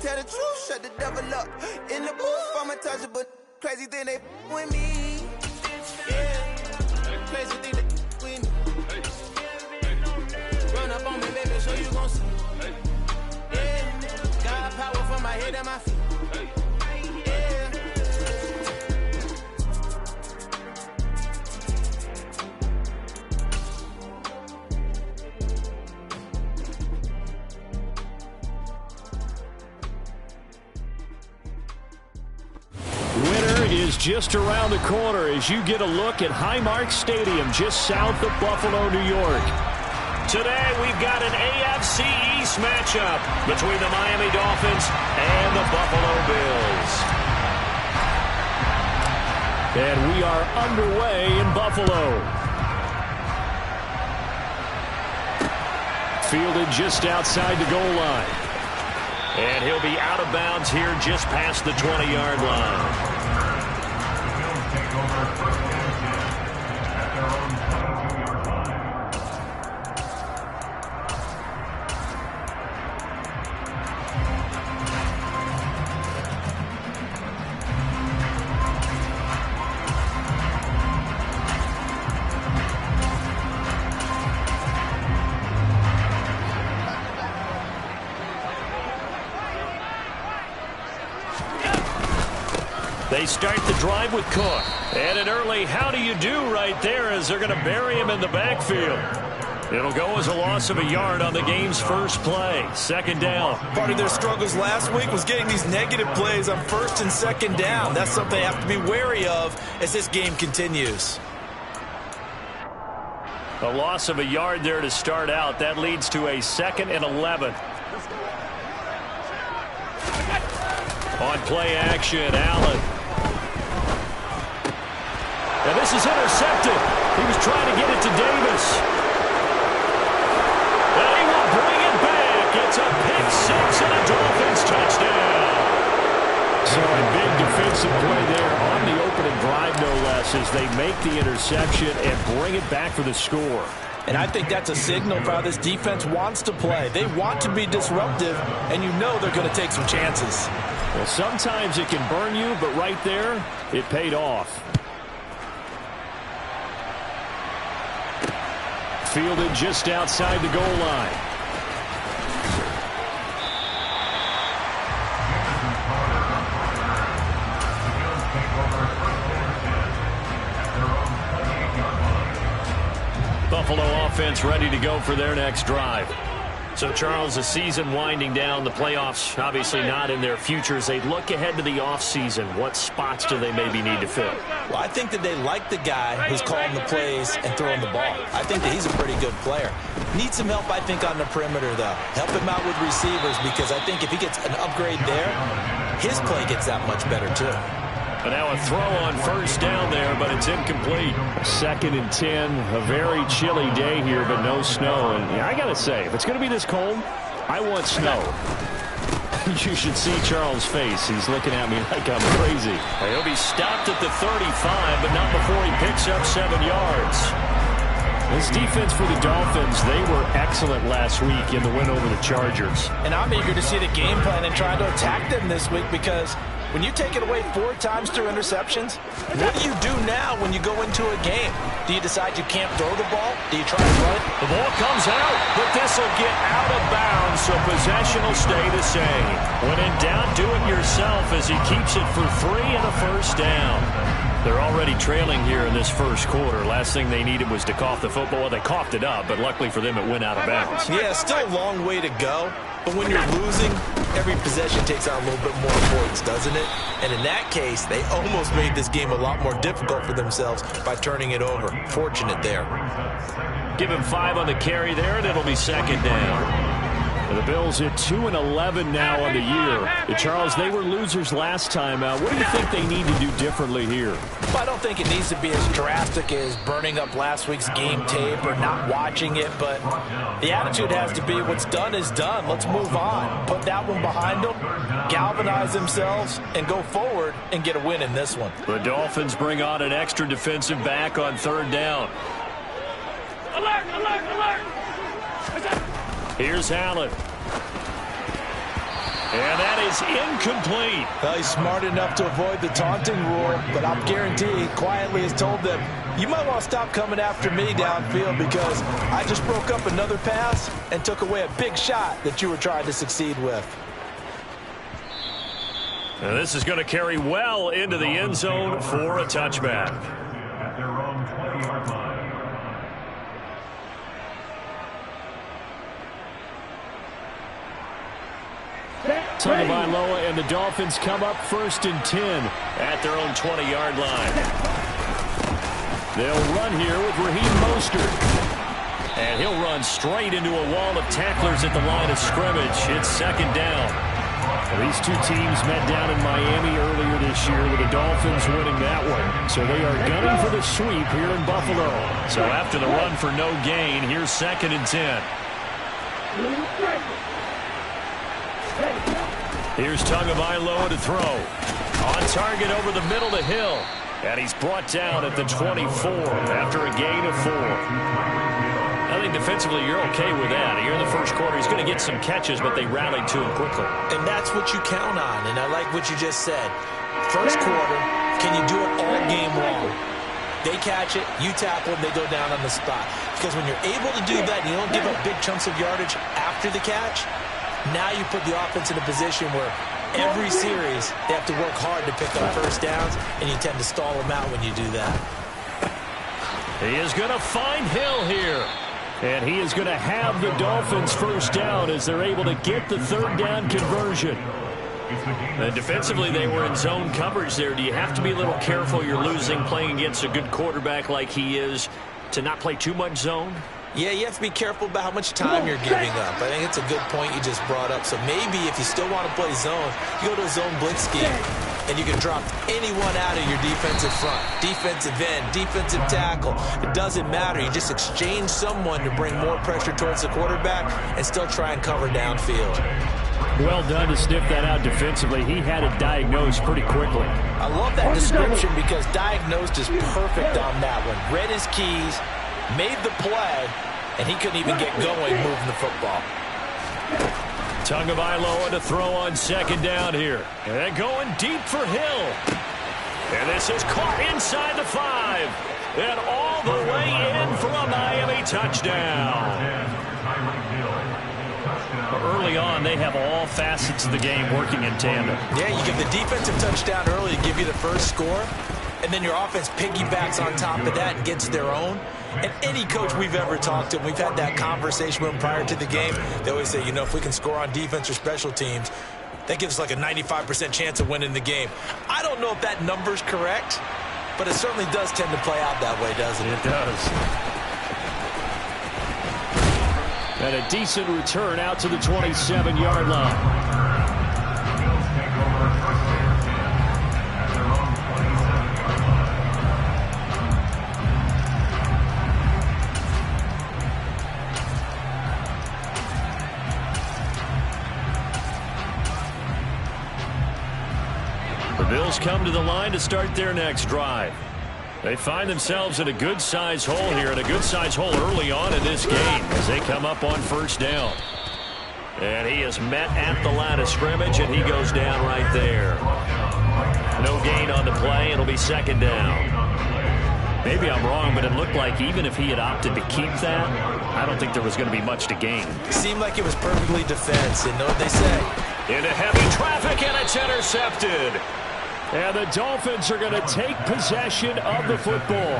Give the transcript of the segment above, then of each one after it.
tell the truth, shut the devil up. In the booth, I'm untouchable. Crazy thing they with me. Yeah. Crazy thing they with me. Run up on me, baby, so you gon' see. Yeah. Got power from my head and my feet. Is just around the corner as you get a look at Highmark Stadium just south of Buffalo, New York. Today we've got an AFC East matchup between the Miami Dolphins and the Buffalo Bills. And we are underway in Buffalo. Fielded just outside the goal line. And he'll be out of bounds here just past the 20-yard line. They start the drive with Cook. And an early how do you do right there as they're going to bury him in the backfield. It'll go as a loss of a yard on the game's first play. Second down. Part of their struggles last week was getting these negative plays on first and second down. That's something they have to be wary of as this game continues. A loss of a yard there to start out. That leads to a 2nd and 11. On play action, Allen. And this is intercepted. He was trying to get it to Davis. And he will bring it back. It's a pick six and a Dolphins touchdown. So a big defensive play there on the opening drive, no less, as they make the interception and bring it back for the score. And I think that's a signal for how this defense wants to play. They want to be disruptive, and you know they're going to take some chances. Well, sometimes it can burn you, but right there, it paid off. Fielded just outside the goal line. Buffalo offense ready to go for their next drive. So, Charles, the season winding down, the playoffs obviously not in their futures. They look ahead to the offseason. What spots do they maybe need to fill? Well, I think that they like the guy who's calling the plays and throwing the ball. I think that he's a pretty good player. Needs some help, I think, on the perimeter, though. Help him out with receivers, because I think if he gets an upgrade there, his play gets that much better, too. But now a throw on first down there, but it's incomplete. 2nd and 10, a very chilly day here, but no snow. And yeah, I got to say, if it's going to be this cold, I want snow. You should see Charles' face. He's looking at me like I'm crazy. He'll be stopped at the 35, but not before he picks up 7 yards. This defense for the Dolphins, they were excellent last week in the win over the Chargers. And I'm eager to see the game plan and try to attack them this week, because when you take it away 4 times through interceptions, what do you do now when you go into a game? Do you decide you can't throw the ball? Do you try to run it? The ball comes out, but this will get out of bounds, so possession will stay the same. When in doubt, do it yourself as he keeps it for 3 and a first down. They're already trailing here in this first quarter. Last thing they needed was to cough the football. Well, they coughed it up, but luckily for them, it went out of bounds. Yeah, still a long way to go. But when you're losing, every possession takes on a little bit more importance, doesn't it? And in that case, they almost made this game a lot more difficult for themselves by turning it over. Fortunate there. Give him 5 on the carry there, and it'll be 2nd down. And the Bills at 2 and 11 now on the year. Charles, they were losers last time out. What do you think they need to do differently here? Well, I don't think it needs to be as drastic as burning up last week's game tape or not watching it, but the attitude has to be what's done is done. Let's move on. Put that one behind them, galvanize themselves, and go forward and get a win in this one. The Dolphins bring on an extra defensive back on 3rd down. Alert, alert, alert! Here's Allen. And that is incomplete. Well, he's smart enough to avoid the taunting rule, but I'll guarantee he quietly has told them, you might want to stop coming after me downfield because I just broke up another pass and took away a big shot that you were trying to succeed with. And this is going to carry well into the end zone for a touchback. At their own 20-yard line. Tagovailoa and the Dolphins come up 1st and 10 at their own 20-yard line. They'll run here with Raheem Mostert. And he'll run straight into a wall of tacklers at the line of scrimmage. It's 2nd down. These two teams met down in Miami earlier this year with the Dolphins winning that one. So they are gunning for the sweep here in Buffalo. So after the run for no gain, here's 2nd and 10. Here's Tagovailoa to throw. On target over the middle to Hill. And he's brought down at the 24 after a gain of 4. I think defensively you're okay with that. Here in the first quarter, he's going to get some catches, but they rallied to him quickly. And that's what you count on, and I like what you just said. First quarter, can you do it all game long? They catch it, you tackle them, they go down on the spot. Because when you're able to do that and you don't give up big chunks of yardage after the catch, now you put the offense in a position where every series they have to work hard to pick up first downs, and you tend to stall them out when you do that. He is going to find Hill here. And he is going to have the Dolphins first down as they're able to get the 3rd down conversion. And defensively, they were in zone coverage there. Do you have to be a little careful? You're losing playing against a good quarterback like he is to not play too much zone? Yeah, you have to be careful about how much time you're giving up. I think it's a good point you just brought up. So maybe if you still want to play zone, you go to a zone blitz scheme, and you can drop anyone out of your defensive front, defensive end, defensive tackle. It doesn't matter. You just exchange someone to bring more pressure towards the quarterback and still try and cover downfield. Well done to sniff that out defensively. He had it diagnosed pretty quickly. I love that description because diagnosed is perfect on that one. Read his keys, made the play, and he couldn't even get going moving the football. Tagovailoa to throw on 2nd down here. And going deep for Hill. And this is caught inside the 5. And all the way in for a Miami touchdown. Early on, they have all facets of the game working in tandem. Yeah, you give the defensive touchdown early to give you the first score, and then your offense piggybacks on top of that and gets their own. And any coach we've ever talked to, we've had that conversation with them prior to the game, they always say, you know, if we can score on defense or special teams, that gives us like a 95% chance of winning the game. I don't know if that number's correct, but it certainly does tend to play out that way, doesn't it? It does. And a decent return out to the 27-yard line. The Bills come to the line to start their next drive. They find themselves in a good-size hole here, and a good-size hole early on in this game as they come up on 1st down. And he is met at the line of scrimmage, and he goes down right there. No gain on the play. It'll be 2nd down. Maybe I'm wrong, but it looked like even if he had opted to keep that, I don't think there was going to be much to gain. It seemed like it was perfectly defense, and know what they say. Into heavy traffic, and it's intercepted. And the Dolphins are going to take possession of the football.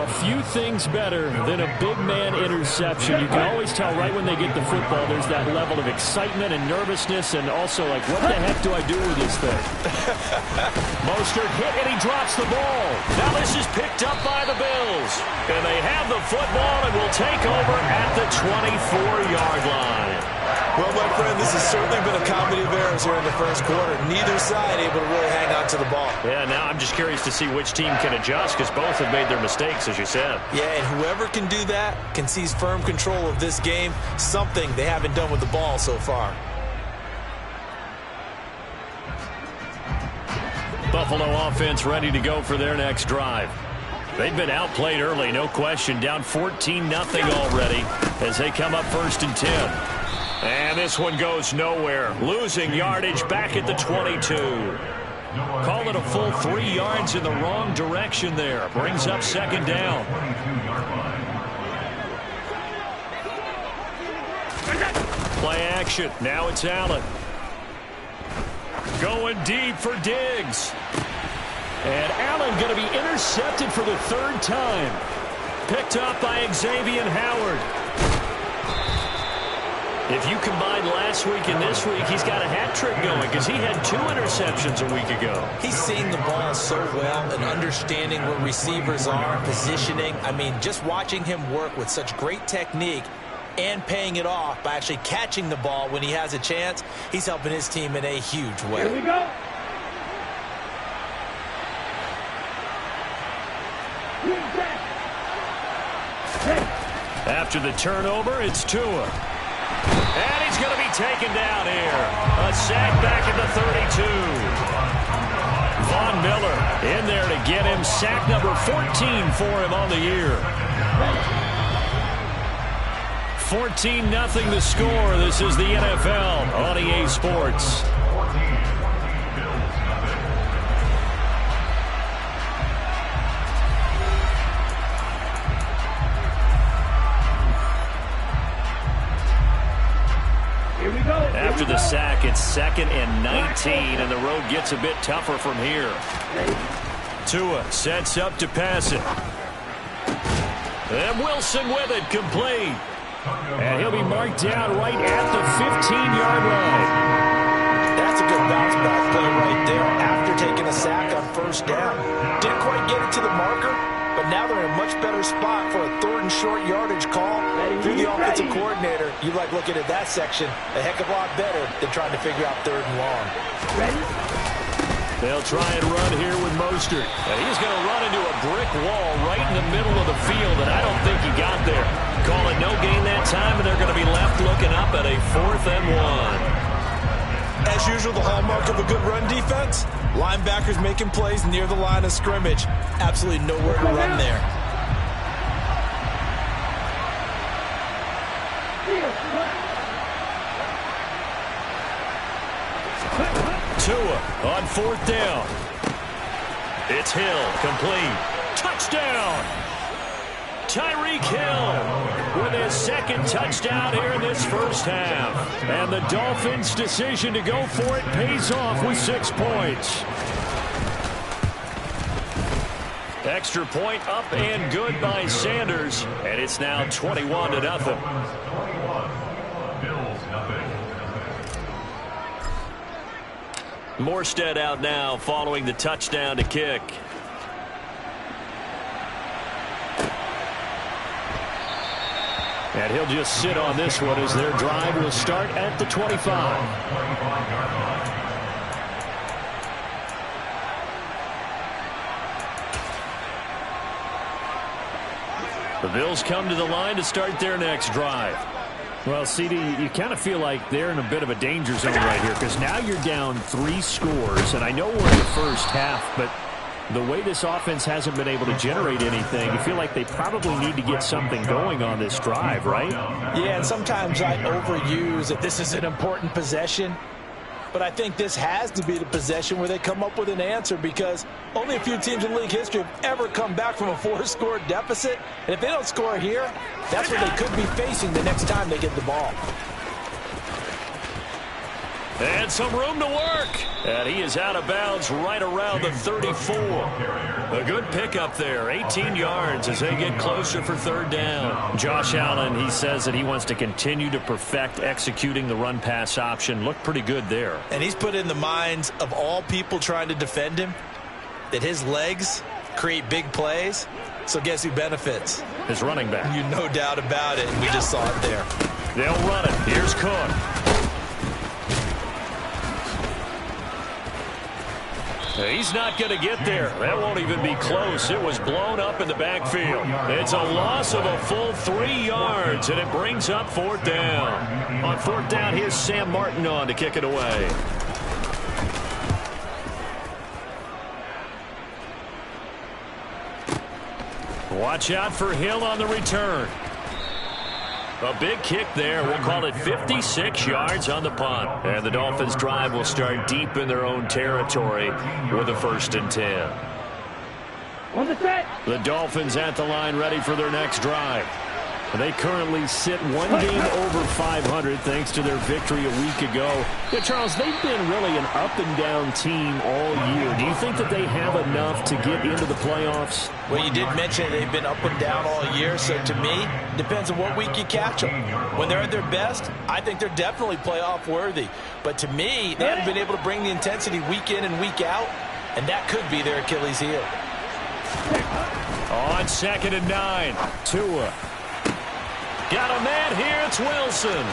A few things better than a big man interception. You can always tell right when they get the football, there's that level of excitement and nervousness, and also like, what the heck do I do with this thing? Mostert hit, and he drops the ball. Now this is picked up by the Bills. And they have the football and will take over at the 24-yard line. Well, my friend, this has certainly been a comedy of errors here in the first quarter. Neither side able to really hang on to the ball. Yeah, now I'm just curious to see which team can adjust because both have made their mistakes, as you said. Yeah, and whoever can do that can seize firm control of this game, something they haven't done with the ball so far. Buffalo offense ready to go for their next drive. They've been outplayed early, no question. Down 14-0 already as they come up 1st and 10. And this one goes nowhere. Losing yardage back at the 22. Call it a full 3 yards in the wrong direction there. Brings up second down. Play action. Now it's Allen. Going deep for Diggs. And Allen going to be intercepted for the 3rd time. Picked up by Xavier Howard. If you combine last week and this week, he's got a hat trick going because he had 2 interceptions a week ago. He's seeing the ball so well and understanding where receivers are, positioning. I mean, just watching him work with such great technique and paying it off by actually catching the ball when he has a chance, he's helping his team in a huge way. Here we go. After the turnover, it's Tua. And he's going to be taken down here. A sack back at the 32. Von Miller in there to get him. Sack number 14 for him on the year. 14-0 the score. This is the NFL on EA Sports. After the sack, it's 2nd and 19, and the road gets a bit tougher from here. Tua sets up to pass it. And Wilson with it, complete. And he'll be marked down right at the 15-yard line. That's a good bounce back play right there after taking a sack on 1st down. Didn't quite get it to the marker, but now they're in a much better spot for a 3rd and short yardage call. If you're the offensive coordinator, you like looking at that section a heck of a lot better than trying to figure out 3rd and long. They'll try and run here with Mostert. And he's going to run into a brick wall right in the middle of the field, and I don't think he got there. Call it no gain that time, and they're going to be left looking up at a 4th and 1. As usual, the hallmark of a good run defense, linebackers making plays near the line of scrimmage. Absolutely nowhere to run there. Tua on 4th down. It's Hill, complete. Touchdown! Tyreek Hill with his 2nd touchdown here in this 1st half. And the Dolphins' decision to go for it pays off with 6 points. Extra point up and good by Sanders. And it's now 21-0. Morstead out now following the touchdown to kick. And he'll just sit on this one as their drive will start at the 25. The Bills come to the line to start their next drive. Well, CD, you kind of feel like they're in a bit of a danger zone right here because now you're down 3 scores, and I know we're in the 1st half, but the way this offense hasn't been able to generate anything, you feel like they probably need to get something going on this drive, right? Yeah, and sometimes I overuse that this is an important possession. But I think this has to be the possession where they come up with an answer because only a few teams in league history have ever come back from a 4-score deficit. And if they don't score here, that's what they could be facing the next time they get the ball. And some room to work. And he is out of bounds right around the 34. A good pickup there. 18 yards as they get closer for 3rd down. Josh Allen, he says that he wants to continue to perfect executing the run-pass option. Looked pretty good there. And he's put in the minds of all people trying to defend him that his legs create big plays. So guess who benefits? His running back. You no doubt about it. We just saw it there. They'll run it. Here's Cook. He's not going to get there. That won't even be close. It was blown up in the backfield. It's a loss of a full 3 yards, and it brings up 4th down. On 4th down, here's Sam Martin on to kick it away. Watch out for Hill on the return. A big kick there. We'll call it 56 yards on the punt. And the Dolphins' drive will start deep in their own territory with a 1st and 10. On the set. The Dolphins at the line ready for their next drive. They currently sit one game over 500 thanks to their victory a week ago. Yeah, Charles, they've been really an up-and-down team all year. Do you think that they have enough to get into the playoffs? Well, you did mention they've been up and down all year, so to me, depends on what week you catch them. When they're at their best, I think they're definitely playoff worthy. But to me, they haven't been able to bring the intensity week in and week out, and that could be their Achilles heel. On 2nd and 9, Tua. Got a man here, it's Wilson.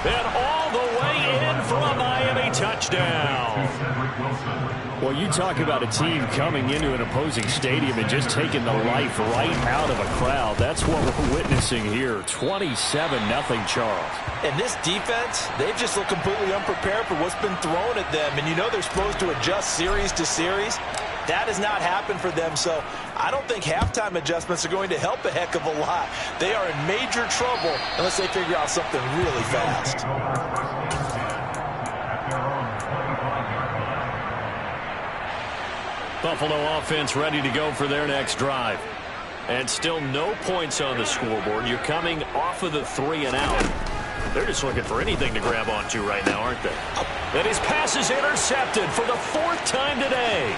And all the way in for a Miami touchdown. Well, you talk about a team coming into an opposing stadium and just taking the life right out of a crowd. That's what we're witnessing here. 27-0, Charles. And this defense, they've just looked completely unprepared for what's been thrown at them. And you know they're supposed to adjust series to series. That has not happened for them, so I don't think halftime adjustments are going to help a heck of a lot. They are in major trouble unless they figure out something really fast. Buffalo offense ready to go for their next drive. And still no points on the scoreboard. You're coming off of the 3 and out. They're just looking for anything to grab onto right now, aren't they? And his pass is intercepted for the 4th time today.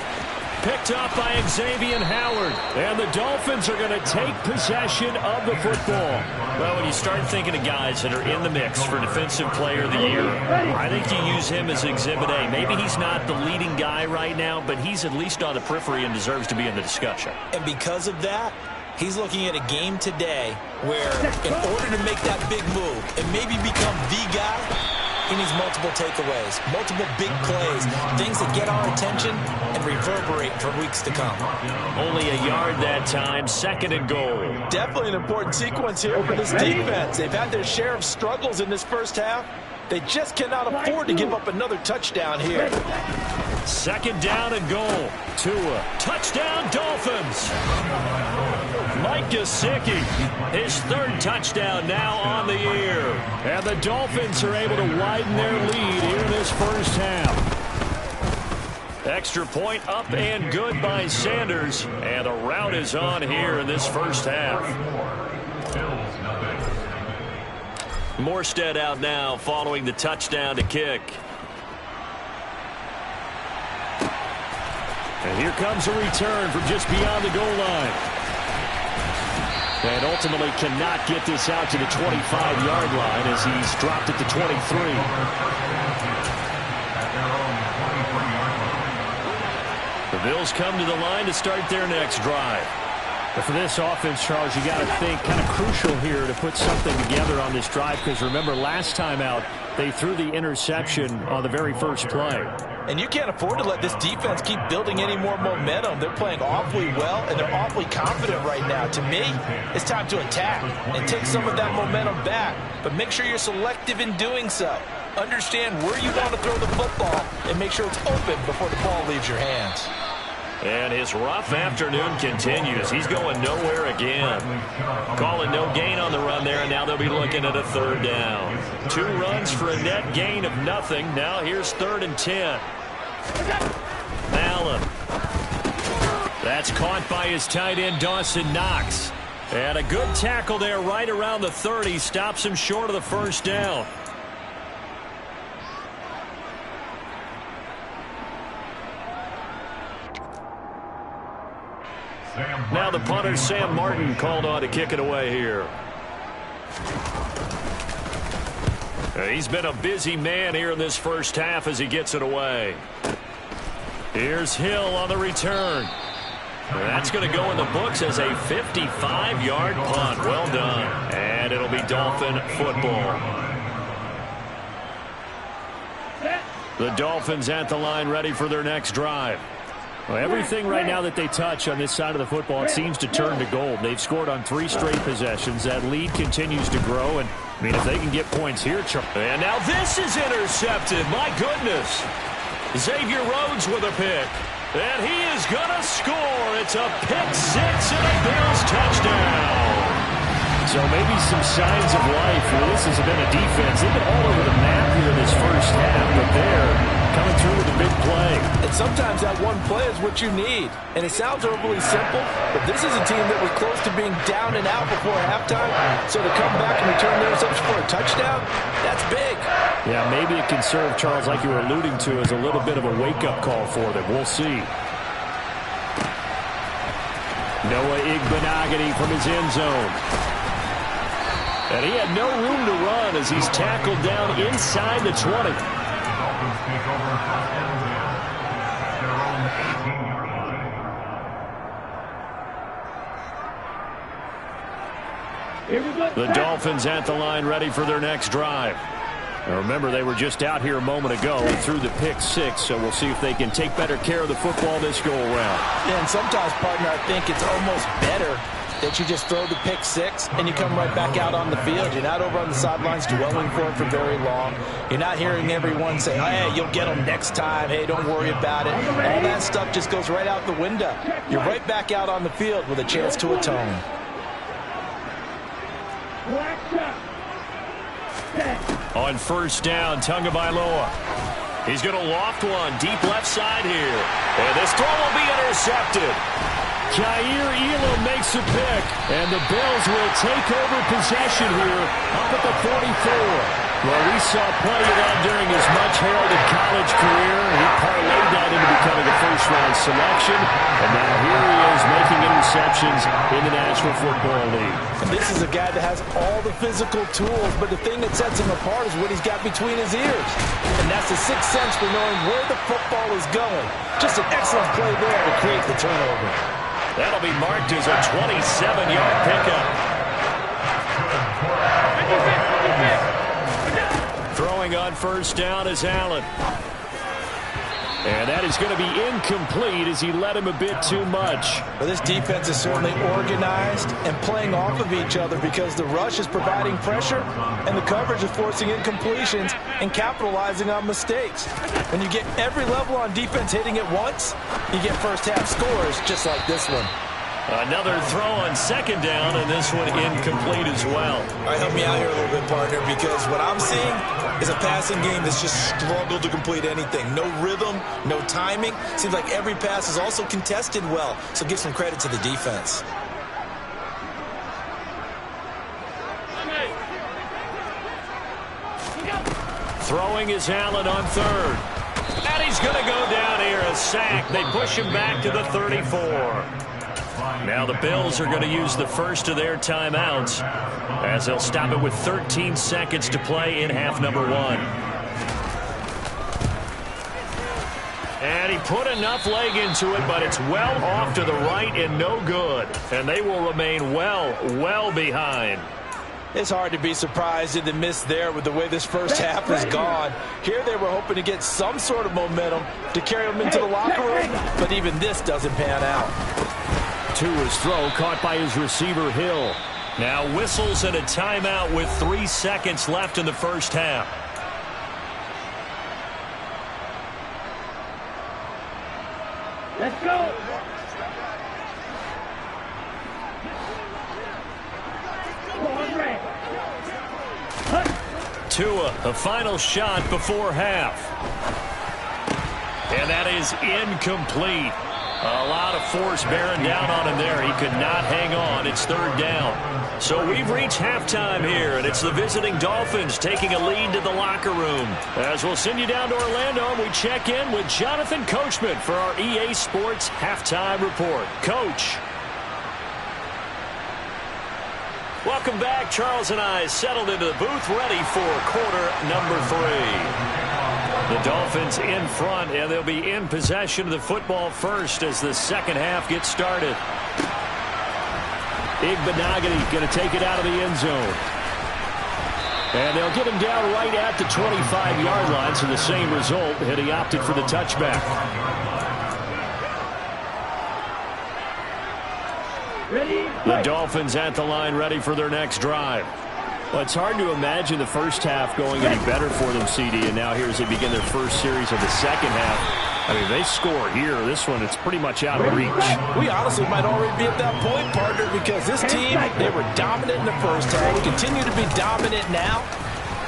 Picked up by Xavier Howard. And the Dolphins are going to take possession of the football. Well, when you start thinking of guys that are in the mix for Defensive Player of the Year, I think you use him as Exhibit A. Maybe he's not the leading guy right now, but he's at least on the periphery and deserves to be in the discussion. And because of that, he's looking at a game today where in order to make that big move and maybe become the guy, he needs multiple takeaways, multiple big plays, things that get our attention and reverberate for weeks to come. Only a yard that time, 2nd and goal. Definitely an important sequence here for this defense. They've had their share of struggles in this first half. They just cannot afford to give up another touchdown here. 2nd down and goal. Tua. Touchdown, Dolphins. Mike Gesicki, his 3rd touchdown now on the year. And the Dolphins are able to widen their lead here in this first half. Extra point up and good by Sanders. And a rout is on here in this first half. Morstead out now following the touchdown to kick. And here comes a return from just beyond the goal line. And ultimately cannot get this out to the 25-yard line as he's dropped at the 23. The Bills come to the line to start their next drive. But for this offense, Charles, you got to think kind of crucial here to put something together on this drive, because remember last time out they threw the interception on the very first play. And you can't afford to let this defense keep building any more momentum. They're playing awfully well, and they're awfully confident right now. To me, it's time to attack and take some of that momentum back. But make sure you're selective in doing so. Understand where you want to throw the football and make sure it's open before the ball leaves your hands. And his rough afternoon continues. He's going nowhere again. Calling no gain on the run there, and now they'll be looking at a 3rd down. 2 runs for a net gain of nothing. Now here's 3rd and 10. Allen. That's caught by his tight end, Dawson Knox. And a good tackle there right around the 30. Stops him short of the 1st down. Now the punter, Sam Martin, called on to kick it away here. He's been a busy man here in this first half as he gets it away. Here's Hill on the return. That's going to go in the books as a 55-yard punt. Well done. And it'll be Dolphin football. The Dolphins at the line ready for their next drive. Well, everything right now that they touch on this side of the football, it seems to turn to gold. They've scored on 3 straight possessions. That lead continues to grow, and I mean, if they can get points here, and now this is intercepted. My goodness. Xavier Rhodes with a pick. And he is going to score. It's a pick six and a Bills touchdown. So maybe some signs of life. Well, this has been a defense. They've been all over the map here in this first half, but they're coming through with a big play. And sometimes that one play is what you need. And it sounds overly simple, but this is a team that was close to being down and out before halftime. So to come back and return their reception for a touchdown, that's big. Yeah, maybe it can serve, Charles, like you were alluding to, as a little bit of a wake-up call for them. We'll see. Noah Igbenogany from his end zone. And he had no room to run as he's tackled down inside the 20. Dolphins take over first and 10 at their own 18-yard line. Here we go. The Dolphins at the line ready for their next drive. Now remember, they were just out here a moment ago and threw the pick six, so we'll see if they can take better care of the football this go-around. Yeah, and sometimes, partner, I think it's almost better that you just throw the pick six and you come right back out on the field. You're not over on the sidelines dwelling for it for very long. You're not hearing everyone say, hey, you'll get them next time. Hey, don't worry about it. All that stuff just goes right out the window. You're right back out on the field with a chance to atone. On first down, Tagovailoa. He's going to loft one deep left side here. And this throw will be intercepted. Jair Elam makes a pick, and the Bills will take over possession here up at the 44. Well, we saw plenty of that during his much-heralded college career. He parlayed that into becoming a first-round selection, and now here he is making interceptions in the National Football League. And this is a guy that has all the physical tools, but the thing that sets him apart is what he's got between his ears. And that's the sixth sense for knowing where the football is going. Just an excellent play there to create the turnover. That'll be marked as a 27-yard pickup. Throwing on first down is Allen. And that is going to be incomplete as he led him a bit too much. Well, this defense is certainly organized and playing off of each other because the rush is providing pressure and the coverage is forcing incompletions and capitalizing on mistakes. When you get every level on defense hitting at once, you get first half scores just like this one. Another throw on second down, and this one incomplete as well. All right, help me out here a little bit, partner, because what I'm seeing is a passing game that's just struggled to complete anything. No rhythm, no timing. Seems like every pass is also contested well, so give some credit to the defense. Throwing is Allen on third. And he's going to go down here, a sack. They push him back to the 34. Now the Bills are going to use the first of their timeouts as they'll stop it with 13 seconds to play in half number one. And he put enough leg into it, but it's well off to the right and no good. And they will remain well behind. It's hard to be surprised in the miss there with the way this first half has gone. Here they were hoping to get some sort of momentum to carry them into the locker room, but even this doesn't pan out. To his throw, caught by his receiver, Hill. Now whistles and a timeout with 3 seconds left in the first half. Let's go. Tua, a final shot before half. And that is incomplete. A lot of force bearing down on him there. He could not hang on. It's third down. So we've reached halftime here, and it's the visiting Dolphins taking a lead to the locker room. As we'll send you down to Orlando, and we check in with Jonathan Coachman for our EA Sports Halftime Report. Coach. Welcome back. Charles and I settled into the booth, ready for quarter number 3. The Dolphins in front, and they'll be in possession of the football first as the second half gets started. Igbenogany going to take it out of the end zone. And they'll get him down right at the 25-yard line, so the same result, and he opted for the touchback. The Dolphins at the line ready for their next drive. Well, it's hard to imagine the first half going any better for them, CD, and now here as they begin their first series of the second half. I mean, they score here. This one, it's pretty much out of reach. We honestly might already be at that point, partner, because this team, they were dominant in the first half, continue to be dominant now,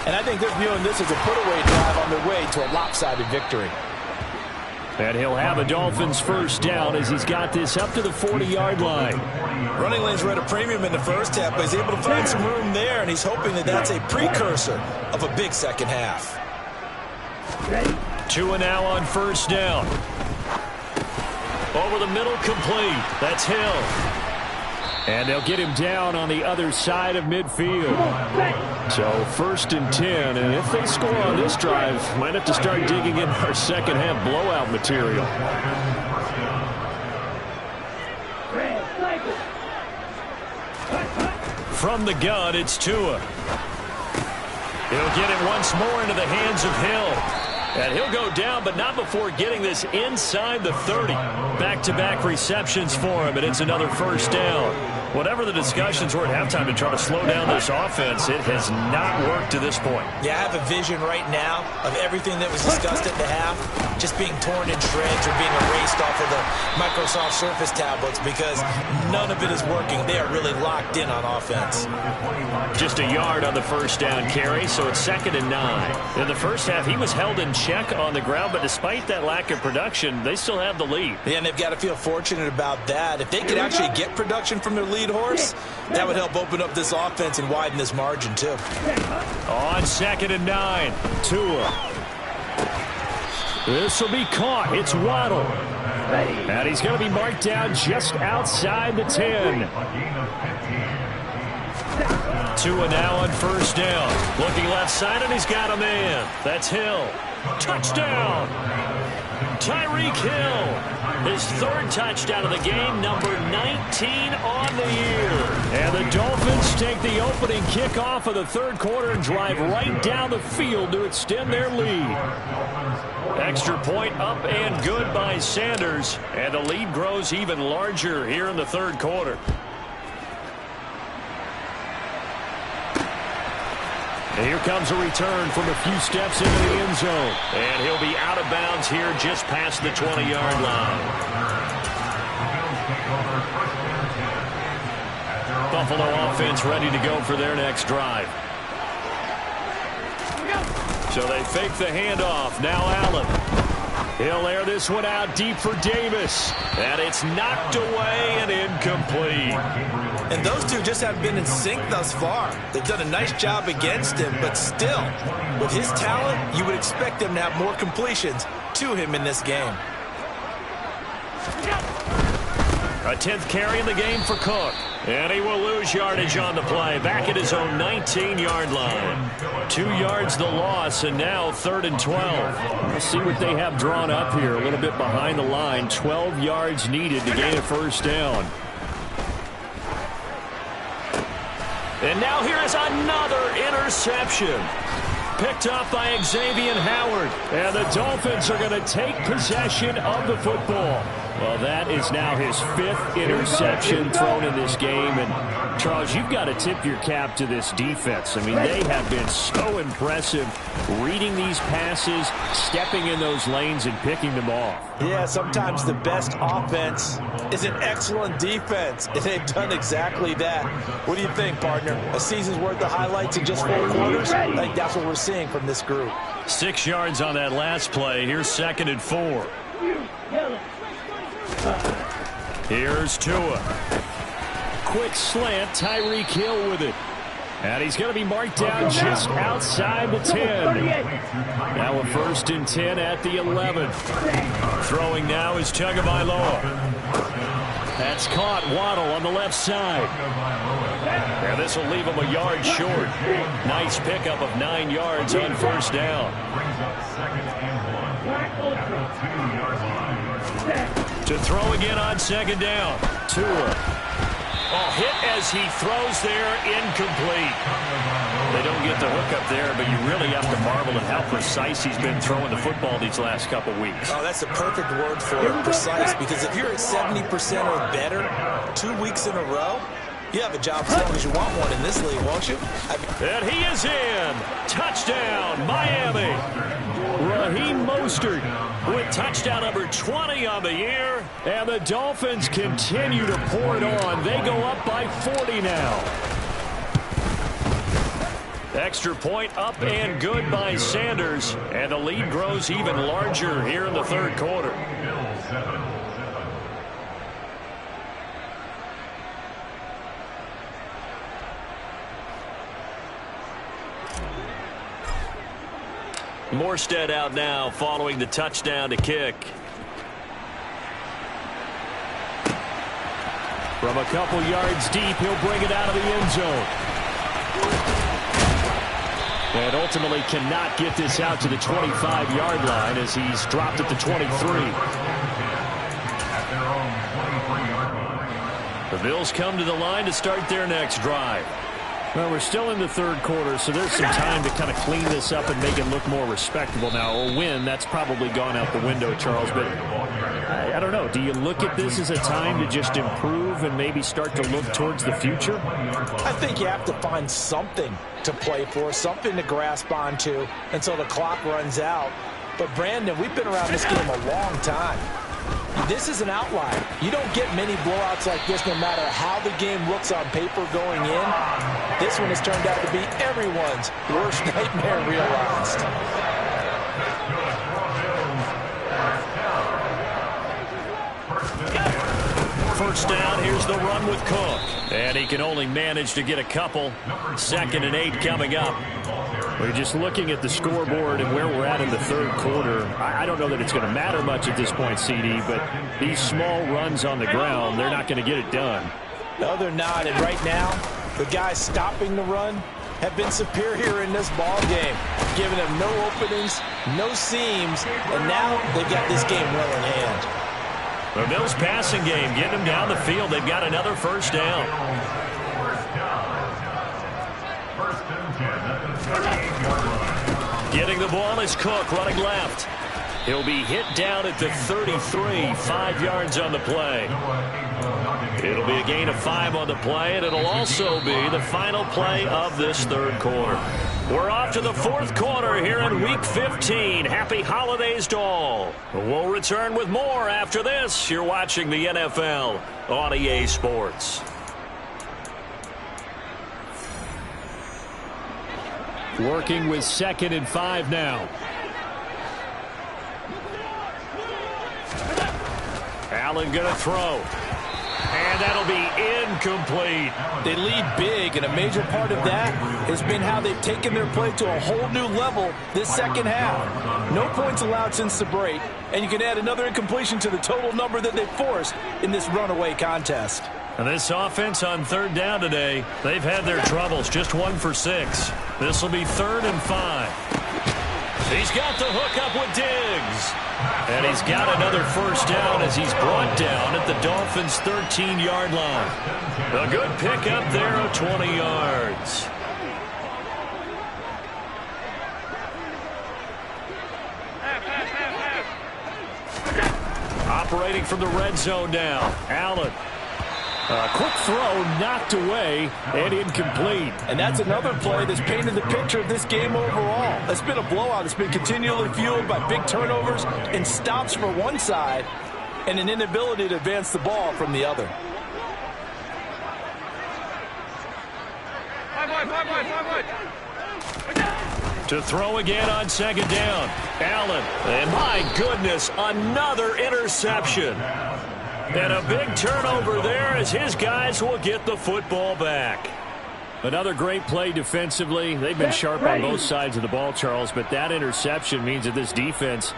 and I think they're viewing this as a put-away drive on their way to a lopsided victory. And he'll have a Dolphins first down as he's got this up to the 40-yard line. Running lanes were at a premium in the first half, but he's able to find some room there, and he's hoping that that's a precursor of a big second half. Tua now on first down. Over the middle, complete. That's Hill. And they'll get him down on the other side of midfield. So 1st and 10, and if they score on this drive, might have to start digging in our second half blowout material. From the gun, it's Tua. He'll get it once more into the hands of Hill. And he'll go down, but not before getting this inside the 30. Back-to-back receptions for him, and it's another first down. Whatever the discussions were at halftime to try to slow down this offense, it has not worked to this point. Yeah, I have a vision right now of everything that was discussed at the half just being torn in shreds or being erased off of the Microsoft Surface tablets because none of it is working. They are really locked in on offense. Just a yard on the first down carry, so it's 2nd and 9. In the first half, he was held in check on the ground, but despite that lack of production, they still have the lead. Yeah, and they've got to feel fortunate about that. If they could actually get production from their lead horse, that would help open up this offense and widen this margin, too. On 2nd and 9, Tua. This will be caught. It's Waddle. And he's going to be marked down just outside the 10. Tua now on first down. Looking left side, and he's got a man. That's Hill. Touchdown! Tyreek Hill. His 3rd touchdown of the game, number 19 on the year. And the Dolphins take the opening kickoff of the 3rd quarter and drive right down the field to extend their lead. Extra point up and good by Sanders. And the lead grows even larger here in the 3rd quarter. And here comes a return from a few steps into the end zone. And he'll be out of bounds here just past the 20-yard line. Buffalo offense ready to go for their next drive. So they fake the handoff. Now Allen. He'll air this one out deep for Davis. And it's knocked away and incomplete. And those two just haven't been in sync thus far. They've done a nice job against him, but still, with his talent, you would expect them to have more completions to him in this game. A 10th carry in the game for Cook. And he will lose yardage on the play. Back at his own 19-yard line. 2 yards the loss, and now 3rd and 12. Let's see what they have drawn up here. A little bit behind the line. 12 yards needed to gain a first down. And now here is another interception. Picked up by Xavier Howard. And the Dolphins are going to take possession of the football. Well, that is now his 5th interception thrown in this game. And, Charles, you've got to tip your cap to this defense. I mean, they have been so impressive reading these passes, stepping in those lanes, and picking them off. Yeah, sometimes the best offense is an excellent defense, and they've done exactly that. What do you think, partner? A season's worth of highlights in just 4 quarters? I think that's what we're seeing from this group. 6 yards on that last play. Here's 2nd and 4. Here's Tua. Quick slant, Tyreek Hill with it. And he's going to be marked down just outside the 10. Now a 1st and 10 at the 11. Throwing now is Tagovailoa. That's caught. Waddle on the left side. And this will leave him a yard short. Nice pickup of 9 yards on first down. To throw again on 2nd down. Tua. Oh, hit as he throws there, incomplete. They don't get the hook up there, but you really have to marvel at how precise he's been throwing the football these last couple weeks. Oh, that's the perfect word for it, precise, because if you're at 70% or better 2 weeks in a row, you have a job as long as you want one in this league, won't you? And he is in. Touchdown, Miami. Raheem Mostert with touchdown number 20 on the year. And the Dolphins continue to pour it on. They go up by 40 now. Extra point up and good by Sanders. And the lead grows even larger here in the third quarter. Morstead out now following the touchdown to kick. From a couple yards deep, he'll bring it out of the end zone. And ultimately cannot get this out to the 25-yard line as he's dropped at the 23. The Bills come to the line to start their next drive. Well, we're still in the third quarter, so there's some time to kind of clean this up and make it look more respectable now. A win, that's probably gone out the window, Charles. But I don't know. Do you look at this as a time to just improve and maybe start to look towards the future? I think you have to find something to play for, something to grasp onto until the clock runs out. But, Brandon, we've been around this game a long time. This is an outlier. You don't get many blowouts like this no matter how the game looks on paper going in. This one has turned out to be everyone's worst nightmare realized. First down, here's the run with Cook. And he can only manage to get a couple. 2nd and 8 coming up. We're just looking at the scoreboard and where we're at in the third quarter. I don't know that it's going to matter much at this point, CD, but these small runs on the ground, they're not going to get it done. No, they're not. And right now, the guys stopping the run have been superior in this ball game, giving them no openings, no seams, and now they've got this game well in hand. The Bills passing game, getting them down the field. They've got another first down. Getting the ball is Cook, running left. He'll be hit down at the 33, 5 yards on the play. It'll be a gain of 5 on the play, and it'll also be the final play of this third quarter. We're off to the fourth quarter here in Week 15. Happy holidays to all. We'll return with more after this. You're watching the NFL on EA Sports. Working with 2nd and 5 now. Allen going to throw. And that'll be incomplete. They lead big, and a major part of that has been how they've taken their play to a whole new level this second half. No points allowed since the break, and you can add another incompletion to the total number that they've forced in this runaway contest. And this offense on third down today, they've had their troubles, just 1 for 6. This will be 3rd and 5. He's got the hook up with Diggs. And he's got another first down as he's brought down at the Dolphins' 13-yard line. A good pickup there of 20 yards. Operating from the red zone now, Allen. A quick throw knocked away and incomplete. And that's another play that's painted the picture of this game overall. It's been a blowout. It's been continually fueled by big turnovers and stops for one side and an inability to advance the ball from the other. To throw again on 2nd down, Allen. And my goodness, another interception. And a big turnover there as his guys will get the football back. Another great play defensively. They've been sharp on both sides of the ball, Charles, but that interception means that this defense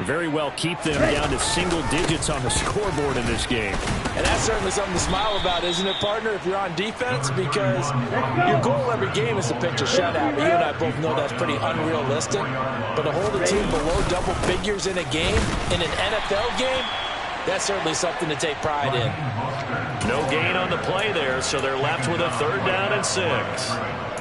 very well keep them down to single digits on the scoreboard in this game. And that's certainly something to smile about, isn't it, partner, if you're on defense? Because your goal every game is to pitch a shutout. But you and I both know that's pretty unrealistic. But to hold a team below double figures in a game, in an NFL game, that's certainly something to take pride in. No gain on the play there, so they're left with a 3rd down and 6.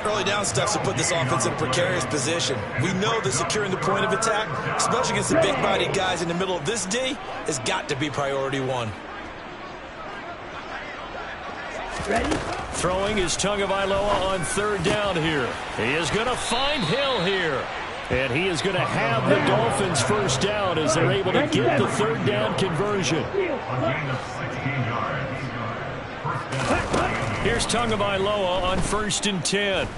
Early down stuff to put this offense in a precarious position. We know that securing the point of attack, especially against the big-bodied guys in the middle of this D, has got to be priority 1. Ready? Throwing is Tagovailoa on 3rd down here. He is going to find Hill here. And he is going to have the Dolphins first down as they're able to get the third down conversion. Here's Tagovailoa on 1st and 10.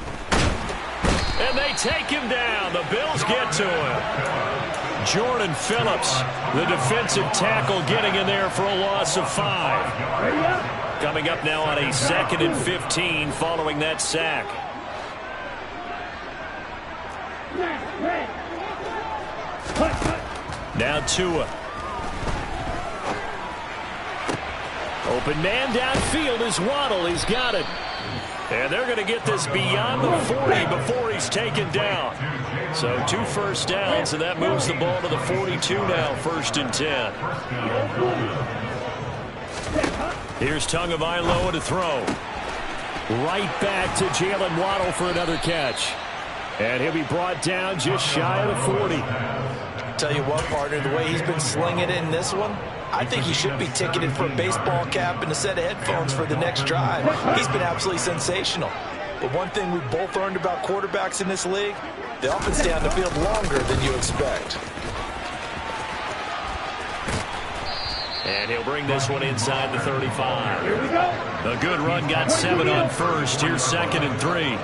And they take him down. The Bills get to him. Jordan Phillips, the defensive tackle, getting in there for a loss of 5. Coming up now on a 2nd and 15 following that sack. Now Tua. Open man downfield is Waddle. He's got it. And they're going to get this beyond the 40 before he's taken down. So 2 first downs, and that moves the ball to the 42 now, 1st and 10. Here's Tagovailoa to throw. Right back to Jalen Waddle for another catch. And he'll be brought down just shy of the 40. Tell you what, partner, the way he's been slinging it in this one, I think he should be ticketed for a baseball cap and a set of headphones for the next drive. He's been absolutely sensational. But one thing we've both learned about quarterbacks in this league, they often stay on the field longer than you expect. And he'll bring this one inside the 35. Here we go. A good run, got 7 on 1st. Here's 2nd and 3.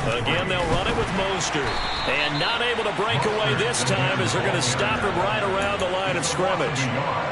Again, they'll run it with Mostert. And not able to break away this time as they're going to stop him right around the line of scrimmage.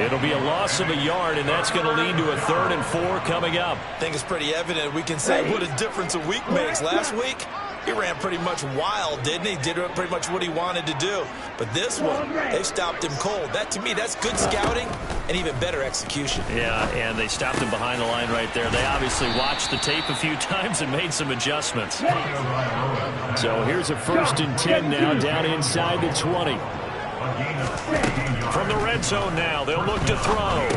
It'll be a loss of a yard, and that's going to lead to a 3rd and 4 coming up. I think it's pretty evident. We can say what a difference a week makes. Last week, he ran pretty much wild, didn't he? Did pretty much what he wanted to do. But this one, they stopped him cold. That, to me, that's good scouting and even better execution. Yeah, and they stopped him behind the line right there. They obviously watched the tape a few times and made some adjustments. So here's a 1st and 10 now, down inside the 20. From the red zone now, they'll look to throw.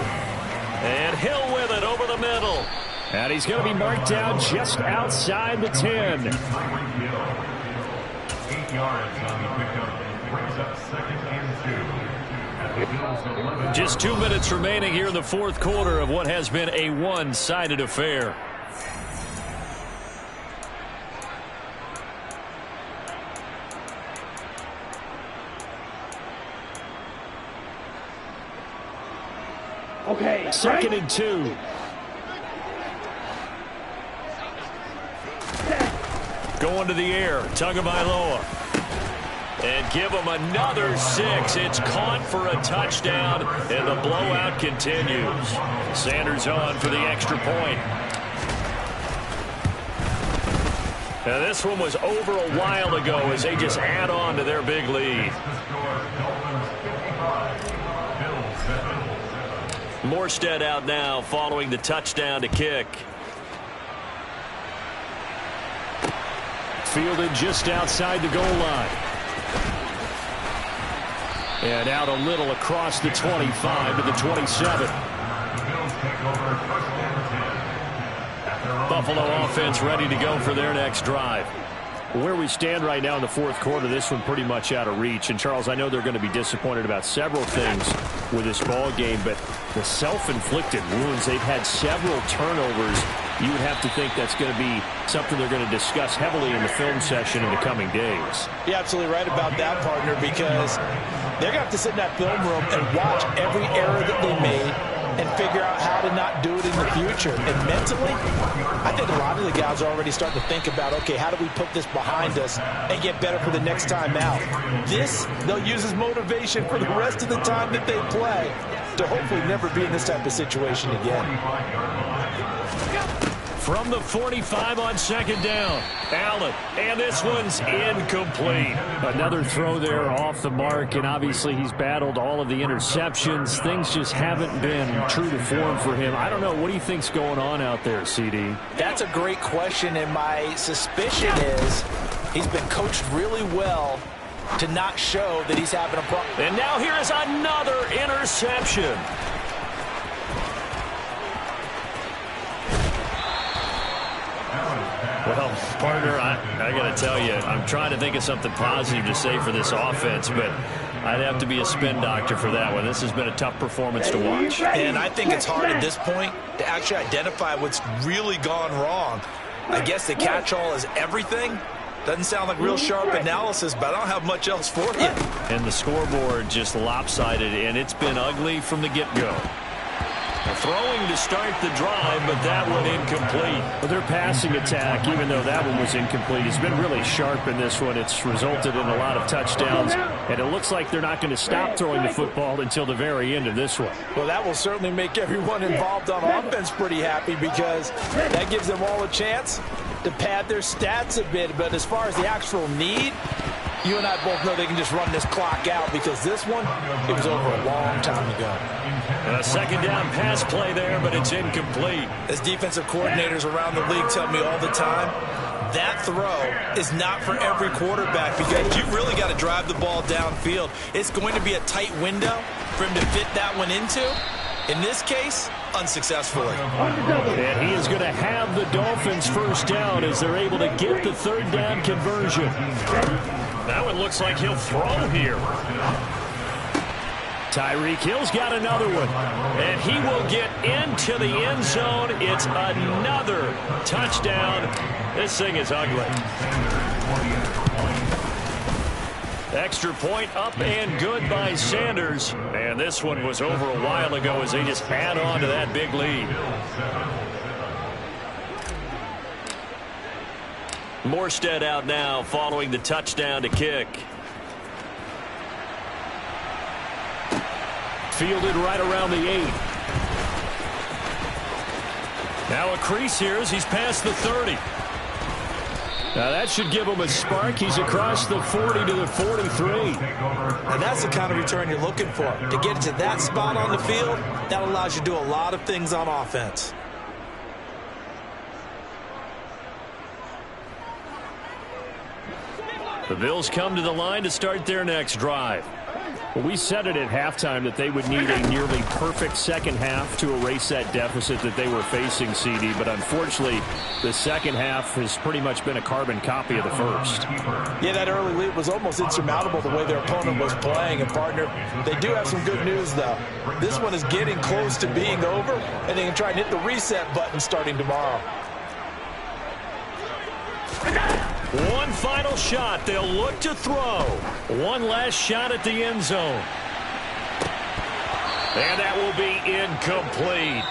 And Hill with it over the middle. And he's going to be marked down just outside the 10. 8 yards on the pickup. Brings up 2nd and 2. Just 2 minutes remaining here in the 4th quarter of what has been a one-sided affair. Okay. 2nd and 2. Going to the air, Tagovailoa. And give him another 6. It's caught for a touchdown, and the blowout continues. Sanders on for the extra point. Now this one was over a while ago as they just add on to their big lead. Morstead out now following the touchdown to kick. Fielded just outside the goal line. And out a little across the 25 to the 27. Buffalo offense ready to go for their next drive. Where we stand right now in the 4th quarter, this one pretty much out of reach. And, Charles, I know they're going to be disappointed about several things with this ball game, but the self-inflicted wounds, they've had several turnovers. You would have to think that's going to be something they're going to discuss heavily in the film session in the coming days. You're absolutely right about that, partner, because they're going to have to sit in that film room and watch every error that they made and figure out how to not do it in the future. And mentally, I think a lot of the guys are already starting to think about, okay, how do we put this behind us and get better for the next time out? This, they'll use as motivation for the rest of the time that they play to hopefully never be in this type of situation again. From the 45 on 2nd down, Allen, and this one's incomplete. Another throw there off the mark, and obviously he's battled all of the interceptions. Things just haven't been true to form for him. I don't know. What do you think's going on out there, CD? That's a great question, and my suspicion is he's been coached really well to not show that he's having a problem. And now here is another interception. Well, partner, I got to tell you, I'm trying to think of something positive to say for this offense, but I'd have to be a spin doctor for that one. This has been a tough performance to watch. And I think it's hard at this point to actually identify what's really gone wrong. I guess the catch-all is everything, Doesn't sound like real sharp analysis, but I don't have much else for you. And the scoreboard just lopsided, and it's been ugly from the get-go. Throwing to start the drive, but that one incomplete. Well, their passing attack, even though that one was incomplete, has been really sharp in this one. It's resulted in a lot of touchdowns, and it looks like they're not going to stop throwing the football until the very end of this one. Well, that will certainly make everyone involved on offense pretty happy, because that gives them all a chance to pad their stats a bit. But as far as the actual need, you and I both know they can just run this clock out, because this one, it was over a long time ago. A second down pass play there, but it's incomplete. As defensive coordinators around the league tell me all the time, that throw is not for every quarterback, because you've really got to drive the ball downfield. It's going to be a tight window for him to fit that one into. In this case, unsuccessfully. And he is going to have the Dolphins first down as they're able to get the third down conversion. That one looks like he'll throw here. Tyreek Hill's got another one. And he will get into the end zone. It's another touchdown. This thing is ugly. Extra point up and good by Sanders. And this one was over a while ago as they just add on to that big lead. Morstead out now following the touchdown to kick. Fielded right around the 8. Now a crease here as he's past the 30. Now that should give him a spark. He's across the 40 to the 43. And that's the kind of return you're looking for. To get to that spot on the field, that allows you to do a lot of things on offense. The Bills come to the line to start their next drive. Well, we said it at halftime that they would need a nearly perfect second half to erase that deficit that they were facing, CD. But unfortunately, the second half has pretty much been a carbon copy of the first. Yeah, that early lead was almost insurmountable the way their opponent was playing. And, partner, they do have some good news, though. This one is getting close to being over, and they can try and hit the reset button starting tomorrow. One final shot. They'll look to throw. One last shot at the end zone. And that will be incomplete.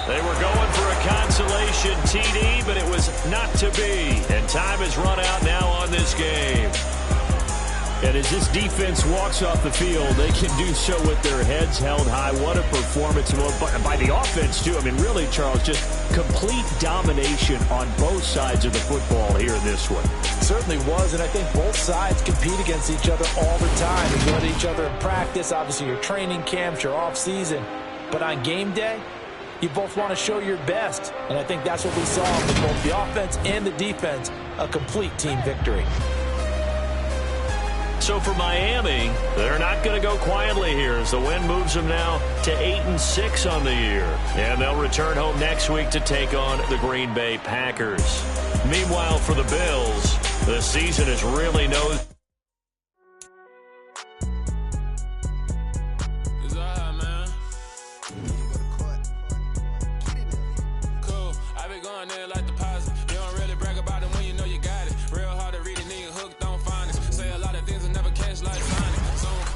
They were going for a consolation TD, but it was not to be. And time has run out now on this game. And as this defense walks off the field, they can do so with their heads held high. What a performance by the offense, too. I mean, really, Charles, just complete domination on both sides of the football here in this one. Certainly was, and I think both sides compete against each other all the time. You go to each other in practice, obviously your training camps, your off-season. But on game day, you both want to show your best. And I think that's what we saw with both the offense and the defense, a complete team victory. So for Miami, they're not going to go quietly here as the win moves them now to 8-6 on the year. And they'll return home next week to take on the Green Bay Packers. Meanwhile, for the Bills, the season is really no... Cool, I been going there like the positive.